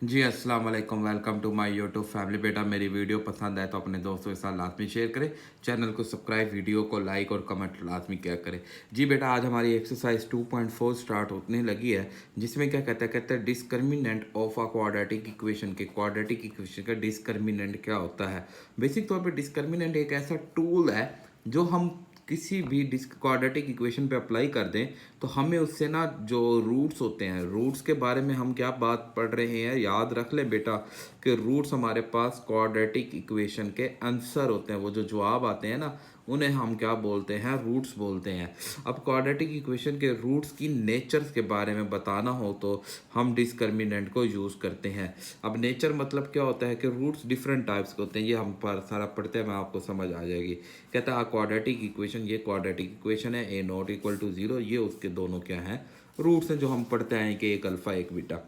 जी अस्सलाम वालेकुम, welcome to my YouTube family. बेटा मेरी वीडियो पसंद आए तो अपने दोस्तों के साथ लाजमी शेयर करें, चैनल को सब्सक्राइब, वीडियो को लाइक और कमेंट लाजमी क्या करें। जी बेटा, आज हमारी एक्सरसाइज 2.4 स्टार्ट होने लगी है, जिसमें क्या कहते हैं discriminant of a quadratic equation के क्वाड्रेटिक इक्वेशन का डिस्क्रिमिनेंट क्या होता है। बेसिक तौर पर डिस्क्रिमिनेंट एक ऐसा टूल है जो हम किसी भी क्वाड्रेटिक इक्वेशन पे अप्लाई कर दें तो हमें उससे ना जो रूट्स होते हैं, रूट्स के बारे में हम क्या बात पढ़ रहे हैं याद रख ले बेटा कि रूट्स हमारे पास क्वाड्रेटिक इक्वेशन के आंसर होते हैं। वो जो जवाब आते हैं ना, उन्हें हम क्या बोलते हैं, रूट्स बोलते हैं। अब क्वाड्रेटिक इक्वेशन के रूट्स की नेचर्स के बारे में बताना हो तो हम डिस्क्रिमिनेंट को यूज़ करते हैं। अब नेचर मतलब क्या होता है कि रूट्स डिफरेंट टाइप्स के होते हैं। ये हम पर सारा पढ़ते हैं, मैं आपको समझ आ जाएगी। कहता है क्वाड्रेटिक इक्वेशन, ये क्वाड्रेटिक इक्वेशन है, ए नॉट इक्वल टू जीरो, ये उसके दोनों क्या हैं, रूट्स हैं जो हम पढ़ते हैं कि एक अल्फा एक बीटा।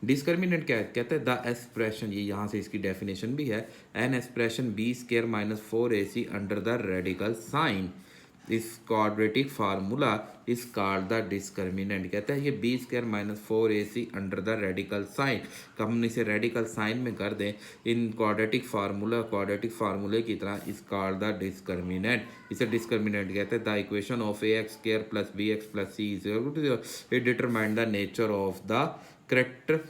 डिस्क्रिमिनेंट क्या है, कहते हैं द एक्सप्रेशन, ये यहाँ से इसकी डेफिनेशन भी है, an expression B square minus 4ac under the radical sign is quadratic formula is called the discriminant. कहता है ये B square minus 4ac under the radical sign, तो हम इसे रेडिकल साइन में कर दें इन क्वाड्रेटिक फार्मूले की तरह, इस कॉल्ड द डिस्क्रिमिनेंट। इसे डिस्क्रिमिनेंट कहते हैं। The equation of a x square plus b x plus c it determine the nature of the characters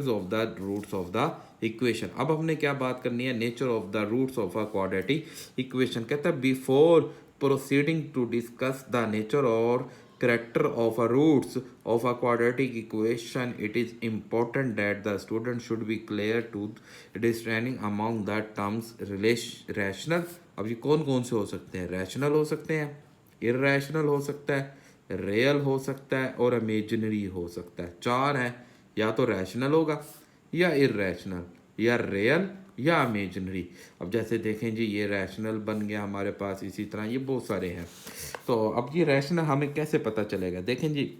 of the roots of the equation. अब हमने क्या बात करनी है, nature of the roots of a quadratic equation. कहता है before proceeding to discuss the nature और character of a roots of a quadratic equation, it is important that the student should be clear to discerning among the terms rational। अब ये कौन कौन से हो सकते हैं, रैशनल हो सकते हैं, इरेशनल हो सकता है, रियल हो सकता है और इमेजिनरी हो सकता है। चार हैं, या तो रैशनल होगा या इरेशनल या रियल या इमेजिनरी। अब जैसे देखें जी, ये रैशनल बन गया हमारे पास, इसी तरह ये बहुत सारे हैं। तो अब ये रैशनल हमें कैसे पता चलेगा, देखें जी,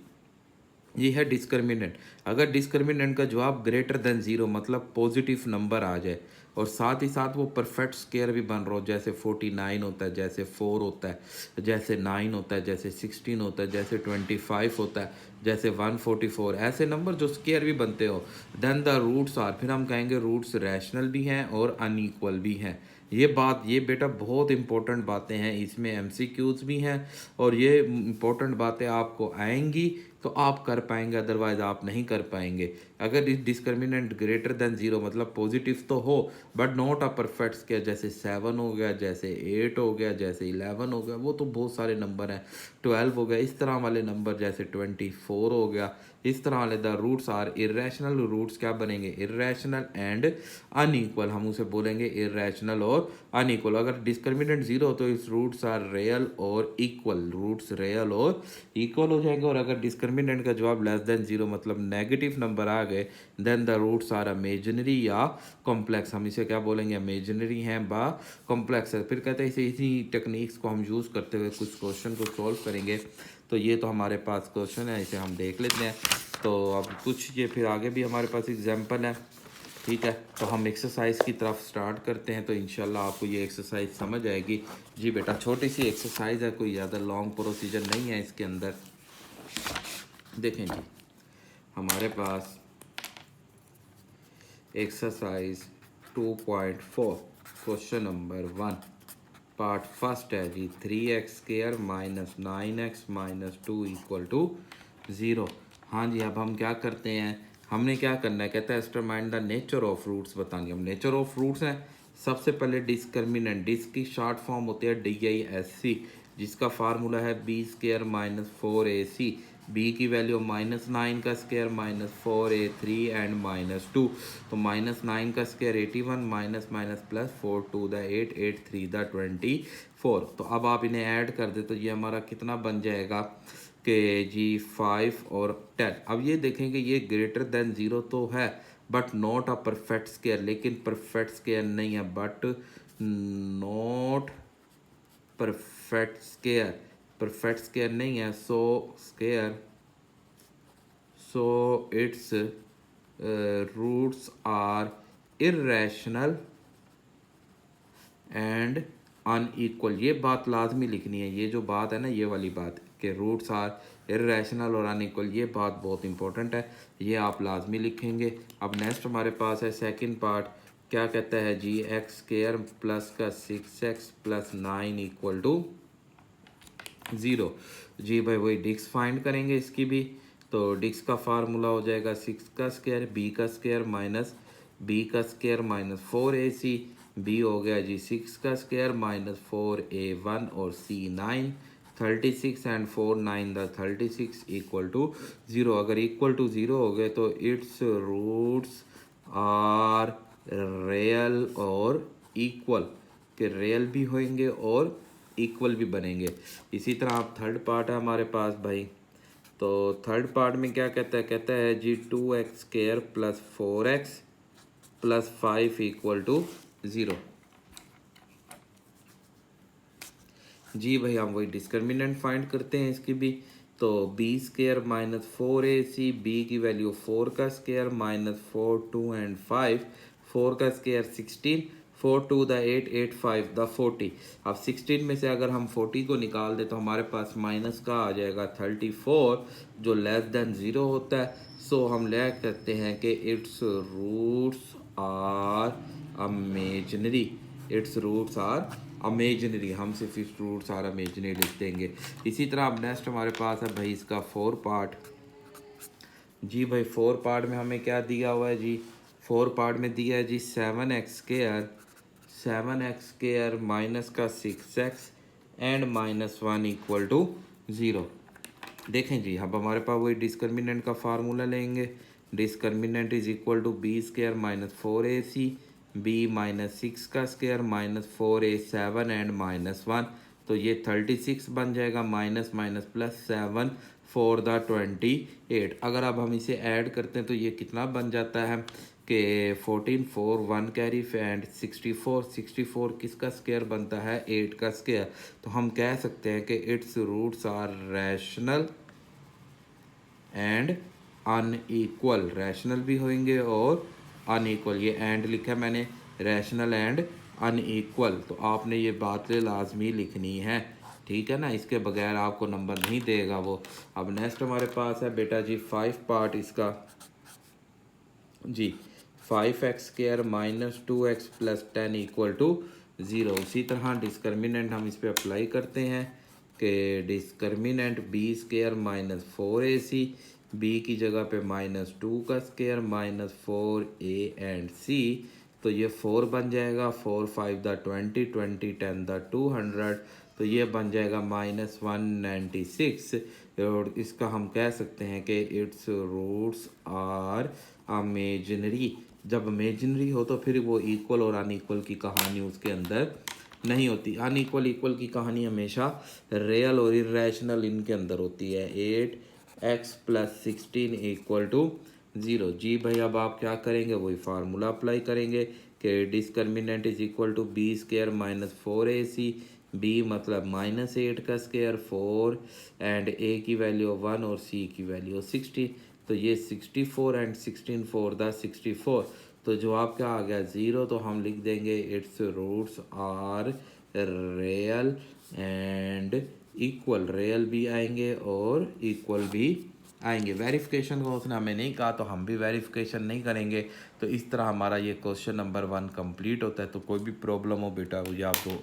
ये है डिस्क्रिमिनेंट। अगर डिस्क्रिमिनेंट का जवाब ग्रेटर देन ज़ीरो मतलब पॉजिटिव नंबर आ जाए और साथ ही साथ वो परफेक्ट स्क्वायर भी बन रहा हो, जैसे 49 होता है, जैसे 4 होता है, जैसे 9 होता है, जैसे 16 होता है, जैसे 25 होता है, जैसे 144, ऐसे नंबर जो स्क्वायर भी बनते हो, देन द रूट्स आर, फिर हम कहेंगे रूट्स रैशनल भी हैं और अनइक्वल भी हैं। ये बेटा बहुत इंपॉर्टेंट बातें हैं, इसमें एमसीक्यूज भी हैं और ये इंपॉर्टेंट बातें आपको आएंगी तो आप कर पाएंगे, अदरवाइज आप नहीं कर पाएंगे। अगर इस डिस्क्रिमिनेंट ग्रेटर देन ज़ीरो मतलब पॉजिटिव तो हो but not a perfect square, जैसे 7 हो गया, जैसे 8 हो गया, जैसे 11 हो गया, वो तो बहुत सारे नंबर हैं, 12 हो गया, इस तरह वाले नंबर, जैसे 24 हो गया, इस तरह वाले the roots are irrational. Roots क्या बनेंगे, इरेशनल एंड अनइक्वल, हम उसे बोलेंगे इरेशनल और अनइक्वल। अगर डिस्क्रिमिनेंट जीरो हो तो इस रूट्स आर रियल और इक्वल, रूट्स रियल और इक्वल हो जाएंगे। और अगर डिस्क्रिमिनेंट का जवाब लेस देन जीरो मतलब नेगेटिव नंबर आ गए, then the roots are imaginary या कॉम्प्लेक्स, हम इसे क्या बोलेंगे, इमेजिनरी हैं बा कॉम्प्लेक्स है। फिर कहते हैं इसी टेक्निक्स को हम यूज़ करते हुए कुछ क्वेश्चन को सॉल्व करेंगे। तो ये तो हमारे पास क्वेश्चन है, इसे हम देख लेते हैं। तो अब कुछ ये फिर आगे भी हमारे पास एग्जाम्पल है, ठीक है। तो हम एक्सरसाइज की तरफ स्टार्ट करते हैं, तो इंशाल्लाह आपको ये एक्सरसाइज समझ आएगी। जी बेटा, छोटी सी एक्सरसाइज है, कोई ज़्यादा लॉन्ग प्रोसीजर नहीं है इसके अंदर। देखें जी, हमारे पास exercise 2.4 question number 1 part first है जी, 3x square minus 9x minus 2 equal to 0। हाँ जी, अब हम क्या करते हैं, हमने क्या करना है, कहता है determine the nature of roots बताएंगे हम। नेचर ऑफ रूट्स हैं, सबसे पहले डिस्क्रिमिनेंट, जिसकी शॉर्ट फॉर्म होती है DISC, जिसका फार्मूला है b square minus 4ac, b की वैल्यू -9 का स्क्वायर माइनस 4a3 एंड -2। तो -9 का square 81 minus minus plus 4 2 the 8 8 3 the 24। तो अब आप इन्हें ऐड कर दे तो ये हमारा कितना बन जाएगा कि जी 5 और 10। अब ये देखेंगे ये ग्रेटर देन ज़ीरो तो है but not a perfect square, लेकिन परफेक्ट स्क्वायर नहीं है, बट नॉट परफेक्ट स्क्वायर नहीं है, so its roots are irrational and unequal. ये बात लाजमी लिखनी है, ये जो बात है ना, ये वाली बात कि रूट्स आर इर्रेशनल और अनइक्वल, ये बात बहुत इंपॉर्टेंट है, ये आप लाजमी लिखेंगे। अब नेक्स्ट हमारे पास है सेकंड पार्ट, क्या कहता है जी, एक्स स्क्वायर प्लस का 6x प्लस 9 इक्वल टू 0। जी भाई वही डिक्स फाइंड करेंगे इसकी भी, तो डिक्स का फार्मूला हो जाएगा 6 का स्क्वायर बी का स्क्वायर माइनस बी का स्क्वायर माइनस 4ac, बी हो गया जी 6 का स्क्वायर माइनस 4a1 और c 9, 36 and 4 9 the 36 equal to 0। अगर इक्वल टू 0 हो गए तो इट्स रूट्स आर रियल और इक्वल, के रियल भी होंगे और इक्वल भी बनेंगे। इसी तरह आप थर्ड पार्ट है हमारे पास भाई, तो थर्ड पार्ट में क्या कहता है जी 2x square plus 4x plus 5 equal to 0। जी भाई हम वही डिस्क्रिमिनेंट फाइंड करते हैं इसकी भी, तो b square minus 4ac, b की वैल्यू 4 का स्क्वायर माइनस 4 2 एंड 5, 4 का स्क्वायर 16, 4 2 द 8 8 5 द 40। अब 16 में से अगर हम 40 को निकाल दें तो हमारे पास माइनस का आ जाएगा 34, जो लेस देन 0 होता है। सो हम ले करते हैं कि its roots are imaginary, its roots are imaginary, हम सिर्फ इस रूट्स आर अमेजनरी लिख देंगे। इसी तरह अब नेक्स्ट हमारे पास है भाई इसका 4 पार्ट। जी भाई 4 पार्ट में हमें क्या दिया हुआ है जी, 4 पार्ट में दिया है जी 7x स्क्वायर माइनस का 6x and minus 1 equal to 0। देखें जी अब हमारे पास वही डिस्क्रिमिनेंट का फार्मूला लेंगे, discriminant is equal to b square minus 4ac, b minus 6 का square minus 4a7 and minus 1, तो ये 36 बन जाएगा, माइनस माइनस प्लस 7 4 द 28। अगर अब हम इसे ऐड करते हैं तो ये कितना बन जाता है कि 14 4 1 कैरी एंड 64 किसका स्क्वायर बनता है 8 का स्क्वायर। तो हम कह सकते हैं कि its roots are rational and unequal, rational भी होंगे और अनइक्वल, ये एंड लिखा मैंने, रैशनल एंड अनइक्वल, तो आपने ये बातें लाजमी लिखनी है, ठीक है ना, इसके बगैर आपको नंबर नहीं देगा वो। अब नेक्स्ट हमारे पास है बेटा जी 5 पार्ट इसका जी, 5x square minus 2x plus 10 equal to 0। उसी तरह डिस्क्रिमिनेंट हम इस पर अप्लाई करते हैं कि discriminant b square minus 4ac, b की जगह पे माइनस 2 का square minus 4a and c, तो ये 4 बन जाएगा, 4 5 द 20 20 10 द 200, तो ये बन जाएगा माइनस 196। और इसका हम कह सकते हैं कि इट्स रूट्स आर इमेजिनरी। जब इमेजिनरी हो तो फिर वो इक्वल और अनइक्वल की कहानी उसके अंदर नहीं होती, अनइक्वल इक्वल की कहानी हमेशा रियल और इरेशनल इनके अंदर होती है। 8x plus 16 equal to 0। जी भाई अब आप क्या करेंगे, वही फार्मूला अप्लाई करेंगे कि discriminant is equal to b square minus 4ac, b मतलब माइनस 8 का स्क्वायर 4 एंड ए की वैल्यू 1 और सी की वैल्यू 60, तो ये 64 एंड 16 4 द 64, तो जवाब क्या आ गया 0। तो हम लिख देंगे its roots are real and equal, real भी आएंगे और इक्वल भी आएंगे। वेरिफिकेशन को उसने हमें नहीं कहा तो हम भी वेरिफिकेशन नहीं करेंगे। तो इस तरह हमारा ये क्वेश्चन नंबर 1 कंप्लीट होता है। तो कोई भी प्रॉब्लम हो बेटा मुझे आपको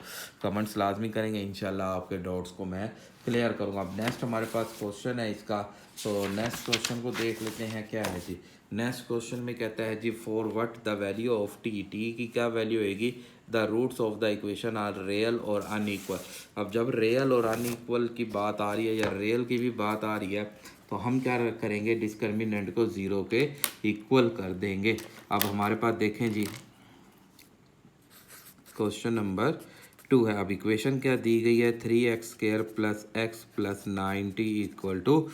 कमेंट्स लाजमी करेंगे, इंशाल्लाह आपके डाउट्स को मैं क्लियर करूँगा। अब नेक्स्ट हमारे पास क्वेश्चन है इसका, तो नेक्स्ट क्वेश्चन को देख लेते हैं क्या है जी। नेक्स्ट क्वेश्चन में कहता है जी for what the value of T, T की क्या वैल्यू होगी, the roots of the equation are real और अनइक्वल। अब जब रियल और अनइक्वल की बात आ रही है या रियल की भी बात आ रही है तो हम क्या करेंगे, डिस्क्रिमिनेंट को 0 के इक्वल कर देंगे। अब हमारे पास देखें जी क्वेश्चन नंबर 2 है। अब इक्वेशन क्या दी गई है, 3x square plus x plus 90 equal to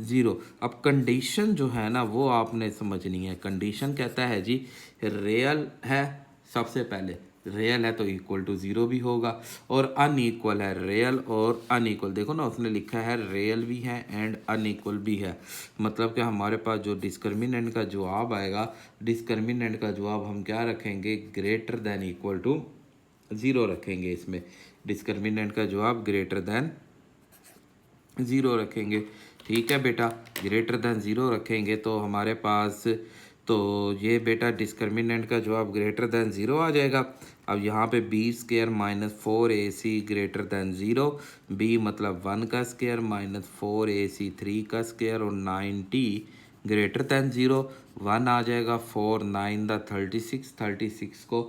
0। अब कंडीशन जो है ना वो आपने समझनी है। कंडीशन कहता है जी रियल है, सबसे पहले रियल है तो इक्वल टू 0 भी होगा, और अनइक्वल है, रियल और अनइक्वल, देखो ना उसने लिखा है रियल भी है एंड अनइक्वल भी है, मतलब कि हमारे पास जो डिस्क्रिमिनेंट का जवाब आएगा, डिस्क्रिमिनेंट का जवाब हम क्या रखेंगे, ग्रेटर देन इक्वल टू 0 रखेंगे। इसमें डिस्क्रिमिनेंट का जवाब ग्रेटर देन 0 रखेंगे, ठीक है बेटा, ग्रेटर देन 0 रखेंगे तो हमारे पास तो ये बेटा डिस्क्रिमिनेंट का जवाब ग्रेटर देन 0 आ जाएगा। अब यहाँ पे b square minus 4ac greater than 0, b मतलब 1 का स्क्वायर माइनस 4ac 3 का स्क्वायर और 9t ग्रेटर दैन 0। 1 आ जाएगा 4 9 द 36, 36 को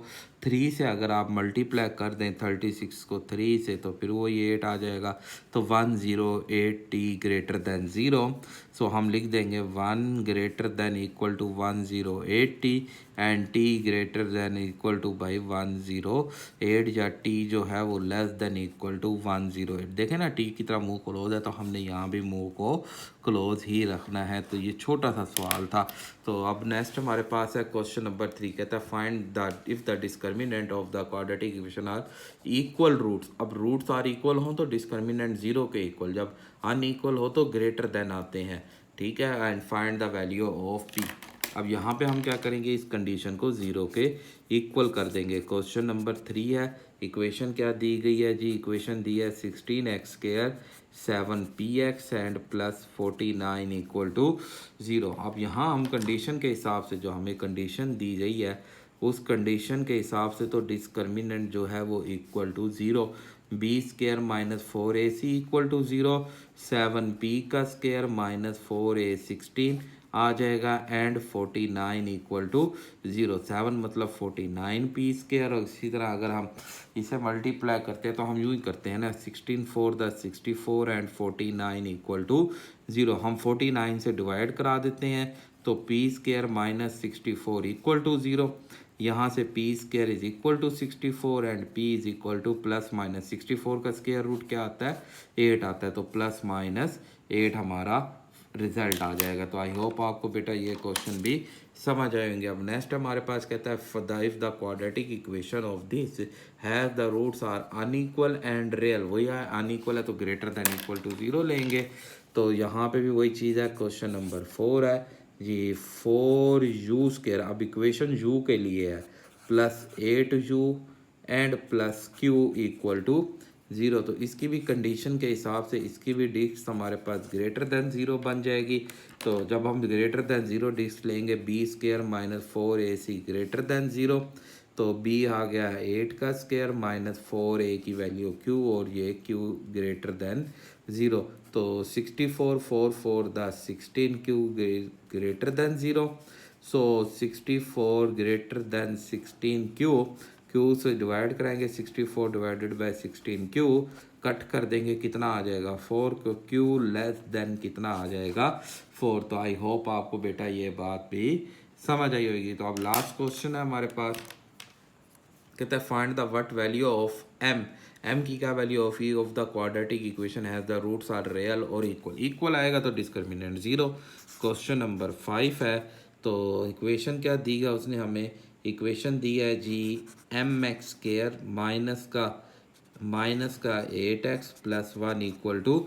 3 से अगर आप मल्टीप्लाई कर दें 36 को 3 से तो फिर वो ये 8 आ जाएगा। तो 108t ग्रेटर दैन 0। सो हम लिख देंगे 1 greater than equal to 108t and t greater than equal to by 108, या t जो है वो लेस देन इक्वल टू 108। देखें ना t की तरह मुंह क्लोज है तो हमने यहाँ भी मुंह को क्लोज ही रखना है। तो ये छोटा सा सवाल था। तो अब नेक्स्ट हमारे पास है क्वेश्चन नंबर 3, कहता है find the if the discriminant of the quadratic equation are equal roots. अब रूट्स आर इक्वल हों तो डिस्क्रिमिनेंट 0 के इक्वल, जब अनइक्वल हो तो ग्रेटर देन आते हैं। ठीक है, and find the value of P. अब यहाँ पे हम क्या करेंगे, इस कंडीशन को 0 के इक्वल कर देंगे। क्वेश्चन नंबर 3 है, इक्वेशन क्या दी गई है जी, इक्वेशन दी है 16x square 7px and plus 49 equal to 0। अब यहाँ हम कंडीशन के हिसाब से, जो हमें कंडीशन दी गई है उस कंडीशन के हिसाब से तो डिस्क्रिमिनेंट जो है वो equal to 0, b square minus 4ac equal to 0, 7p का स्क्वायर माइनस 4a 16 आ जाएगा एंड 49 इक्वल टू 0। 7 मतलब 49 पी स्क्वायर, और इसी तरह अगर हम इसे मल्टीप्लाई करते हैं तो हम यूँ ही करते हैं ना, 16 4 द 64 एंड 49 इक्वल टू 0। हम 49 से डिवाइड करा देते हैं तो p square minus 64 equal to 0। यहाँ से p square is equal to 64 and p is equal to plus minus 64 का स्क्वायर रूट क्या आता है, 8 आता है, तो प्लस माइनस 8 हमारा रिजल्ट आ जाएगा। तो आई होप आपको बेटा ये क्वेश्चन भी समझ आएंगे। अब नेक्स्ट हमारे पास कहता है if the quadratic equation of this has the roots are unequal and real. वही है, अनइक्वल है तो ग्रेटर देन इक्वल टू 0 लेंगे। तो यहाँ पे भी वही चीज़ है। क्वेश्चन नंबर 4 है जी, 4u स्क्वायर। अब इक्वेशन u के लिए है plus 8u and plus q equal to 0। तो इसकी भी कंडीशन के हिसाब से इसकी भी डिस्क हमारे पास ग्रेटर देन 0 बन जाएगी। तो जब हम ग्रेटर देन 0 डिस्क लेंगे, b square minus 4ac greater than 0, तो b आ गया है 8 का स्क्वायर माइनस 4a की वैल्यू q, और ये q ग्रेटर देन 0। तो 64 4 4 the 16q greater than 0। So 64 greater than 16q, q से डिवाइड कराएंगे, 64 डिवाइडेड बाय 16q कट कर देंगे, कितना आ जाएगा 4, q लेस देन कितना आ जाएगा 4। तो आई होप आपको बेटा ये बात भी समझ आई होगी। तो अब लास्ट क्वेश्चन है हमारे पास, कहता है find the what value of m। m की क्या value of E of the quadratic equation has the roots are real और इक्वल। इक्वल आएगा तो डिस्क्रिमिनेंट 0। क्वेश्चन नंबर 5 है, तो इक्वेशन क्या दी है उसने हमें, इक्वेशन दी है जी एम एक्स स्क्वायर माइनस का 8x प्लस 1 इक्वल टू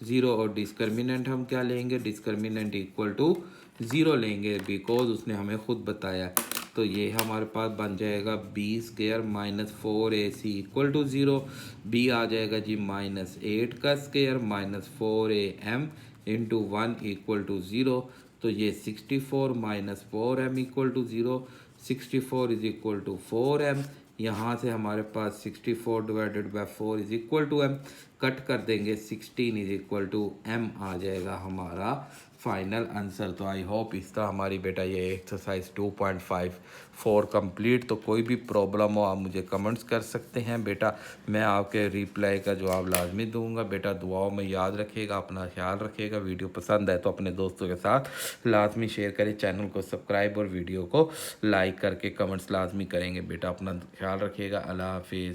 0, और डिस्क्रिमिनेंट हम क्या लेंगे, डिस्क्रिमिनेंट इक्वल टू 0 लेंगे बिकॉज उसने हमें खुद बताया। तो ये हमारे पास बन जाएगा B square minus 4ac equal to 0, B आ जाएगा जी माइनस 8 का square minus 4am into 1 equal to 0। तो ये 64 minus 4m equal to 0, 64 is equal to 4m। यहाँ से हमारे पास 64 divided by 4 is equal to m, cut कर देंगे 16 इज इक्वल टू m आ जाएगा हमारा फाइनल आंसर। तो आई होप इस तरह हमारी बेटा ये एक्सरसाइज 2.54 कंप्लीट। तो कोई भी प्रॉब्लम हो आप मुझे कमेंट्स कर सकते हैं बेटा, मैं आपके रिप्लाई का जवाब लाजमी दूंगा। बेटा दुआओं में याद रखिएगा, अपना ख्याल रखिएगा। वीडियो पसंद है तो अपने दोस्तों के साथ लाजमी शेयर करें, चैनल को सब्सक्राइब और वीडियो को लाइक करके कमेंट्स लाजमी करेंगे। बेटा अपना ख्याल रखिएगा। अल्लाह हाफिज़।